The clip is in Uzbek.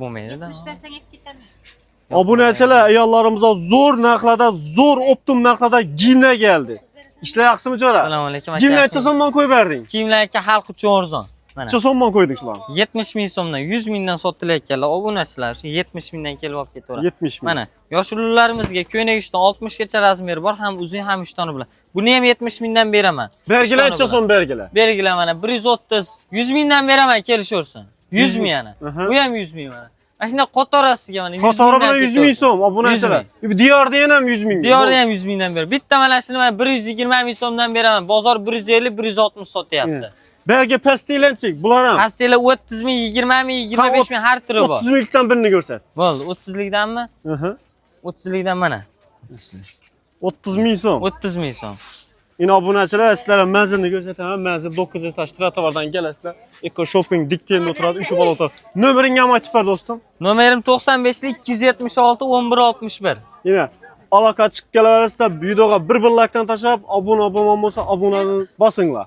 bo'lmaydi-da. 70 bersang hep ketaman. Obunachilar, ayollarimiz zo'r narxlarda, zo'r optim narxlarda giyimlar keldi. Ishlayapsizmi jo'ra? Assalomu alaykum. Giyimlar necha so'mdan qo'yib berding? Kiyimlar aka xalq uchun arzon. Mana Necha so'mdan qo'yding shular? 70 ming so'mdan 100 mingdan sotilayotganlar obunachilar shu 70 mingdan kelib olib ketaveradi. 70 ming. Mana yosh ulug'larimizga ko'ylak ishdan 60 gacha razmeri bor, ham uzun ham ishtoni bilan. Buni ham 70 mingdan beraman. Bergilar necha so'm bergilar? Belgilar mana 130, 100 mingdan beraman kelishaversin. 100 ming yana. Aha. Bu ham 100 ming mana. Mana shunday qatorasiga mana 100 ming. Qatori bilan 100 ming so'm obunachilar. Diyorda ham 100 ming. Diyorda ham 100 mingdan ber. Bitta mana shuni men 120 ming so'mdan beraman. Bozor 150, 160 sotyapti. Berga pastilanchik, bular ham. Pastilar 30 ming, 20 ming, 25 ming har turi bor. 30 mingdan birini ko'rsat. Bo'ldi, 30 likdanmi? 30 likdan mana. 30 ming so'm. 30 ming so'm. Yine obunachilar, sizlarga manzilni ko'rsataman. Manzil 9 etaş trotuardan kelasizlar. Eko shopping diktenida o'tiradi, ushbu bola o'tiradi. Nomeringni ham aytib ber do'stim. Nomerim 95 276 1161. Yine aloqa chiqib kelaverasizlar. Videoga bir like dan tashlab, obuna bo'lmasa obunani bosinglar.